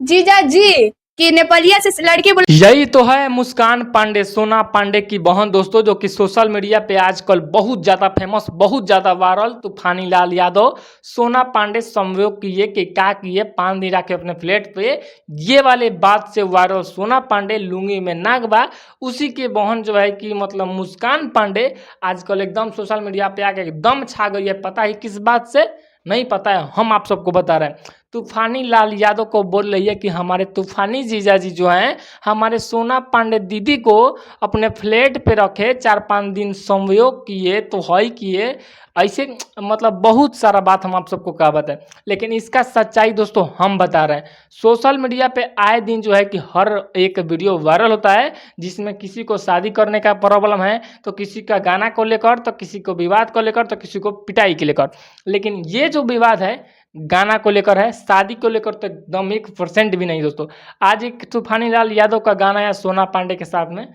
जीजा जी कि नेपालिया से लड़की यही तो है मुस्कान पांडे, सोना पांडे की बहन दोस्तों, जो कि सोशल मीडिया पे आजकल बहुत ज्यादा फेमस, बहुत ज्यादा वायरल। तूफानी लाल यादव सोना पांडे संयोग किए कि क्या किए, पान नीरा के अपने फ्लैट पे, ये वाले बात से वायरल सोना पांडे लुंगी में नागबा। उसी के बहन जो है कि मतलब मुस्कान पांडे आजकल एकदम सोशल मीडिया पे आके एकदम छा गई है। पता ही किस बात से नहीं पता है, हम आप सबको बता रहे हैं। तूफानी लाल यादव को बोल रही है कि हमारे तूफानी जीजा जी जो हैं हमारे सोना पांडे दीदी को अपने फ्लैट पे रखे, 4-5 दिन संयोग किए तो हई किए, ऐसे मतलब बहुत सारा बात हम आप सबको कहा बताए। लेकिन इसका सच्चाई दोस्तों हम बता रहे हैं। सोशल मीडिया पे आए दिन जो है कि हर एक वीडियो वायरल होता है, जिसमें किसी को शादी करने का प्रॉब्लम है, तो किसी का गाना को लेकर, तो किसी को विवाद को लेकर, तो किसी को पिटाई को लेकर। लेकिन ये जो विवाद है गाना को लेकर है, शादी को लेकर तो एकदम 1% भी नहीं दोस्तों। आज एक तूफानी लाल यादव का गाना है सोना पांडे के साथ में,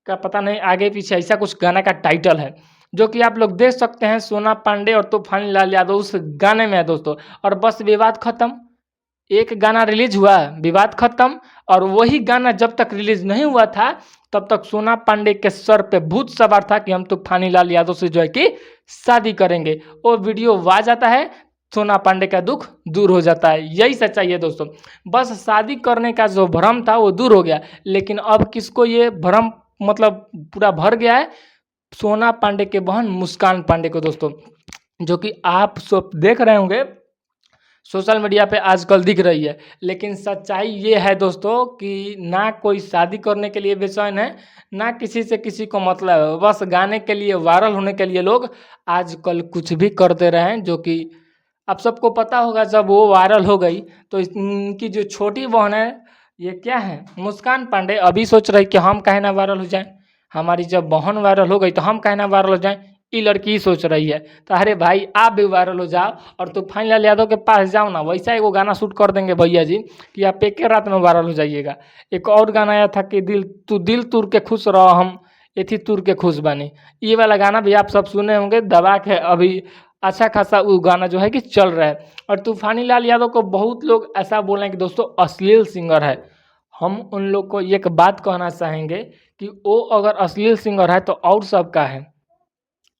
का पता नहीं आगे पीछे ऐसा कुछ गाना का टाइटल है, जो कि आप लोग देख सकते हैं। सोना पांडे और तूफानी लाल यादव उस गाने में है दोस्तों, और बस विवाद खत्म। एक गाना रिलीज हुआ, विवाद खत्म। और वही गाना जब तक रिलीज नहीं हुआ था तब तक सोना पांडे के सर पे भूत सवार था कि हम तूफानी लाल यादव से जो है कि शादी करेंगे। वो वीडियो आ जाता है, सोना पांडे का दुख दूर हो जाता है। यही सच्चाई है दोस्तों। बस शादी करने का जो भ्रम था वो दूर हो गया, लेकिन अब किसको ये भ्रम मतलब पूरा भर गया है? सोना पांडे के बहन मुस्कान पांडे को दोस्तों, जो कि आप सब देख रहे होंगे सोशल मीडिया पे आजकल दिख रही है। लेकिन सच्चाई ये है दोस्तों कि ना कोई शादी करने के लिए बेचैन है, ना किसी से किसी को मतलब है। बस गाने के लिए, वायरल होने के लिए लोग आजकल कुछ भी कर दे रहे हैं। जो कि आप सबको पता होगा, जब वो वायरल हो गई तो इनकी जो छोटी बहन है, ये क्या है, मुस्कान पांडे, अभी सोच रही कि हम काहे ना वायरल हो जाएं। हमारी जब बहन वायरल हो गई तो हम काहे ना वायरल हो जाएं, ये लड़की ही सोच रही है। तो अरे भाई आप भी वायरल हो जाओ और तूफान लाल यादव के पास जाओ ना, वैसा एगो गाना शूट कर देंगे भैया जी कि आप एक ही रात में वायरल हो जाइएगा। एक और गाना आया था कि दिल तूर के खुश रहो, हम एथी तूर के खुश बनी। ये वाला गाना भी आप सब सुने होंगे, दबा के अभी अच्छा खासा वो गाना जो है कि चल रहा है। और तूफानी लाल यादव को बहुत लोग ऐसा बोल रहे हैं कि दोस्तों अश्लील सिंगर है। हम उन लोग को एक बात कहना चाहेंगे कि वो अगर अश्लील सिंगर है तो और सबका है।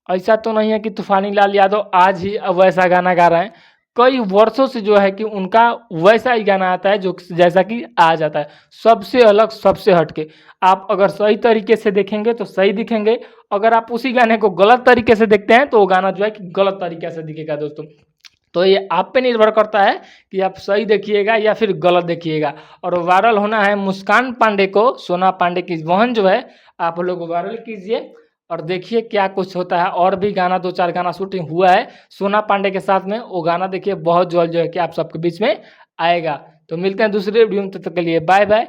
ऐसा तो नहीं है कि तूफानी लाल यादव आज ही वैसा गाना गा रहे हैं। कई वर्षों से जो है कि उनका वैसा ही गाना आता है जो जैसा कि आ जाता है, सबसे अलग, सबसे हटके। आप अगर सही तरीके से देखेंगे तो सही दिखेंगे, अगर आप उसी गाने को गलत तरीके से देखते हैं तो वो गाना जो है कि गलत तरीके से दिखेगा दोस्तों। तो ये आप पे निर्भर करता है कि आप सही देखिएगा या फिर गलत देखिएगा। और वायरल होना है मुस्कान पांडे को, सोना पांडे की बहन जो है, आप लोग वायरल कीजिए और देखिए क्या कुछ होता है। और भी गाना 2-4 गाना शूटिंग हुआ है सोना पांडे के साथ में, वो गाना देखिए बहुत जल्द जो है कि आप सबके बीच में आएगा। तो मिलते हैं दूसरे वीडियो में, तब तक के लिए बाय बाय।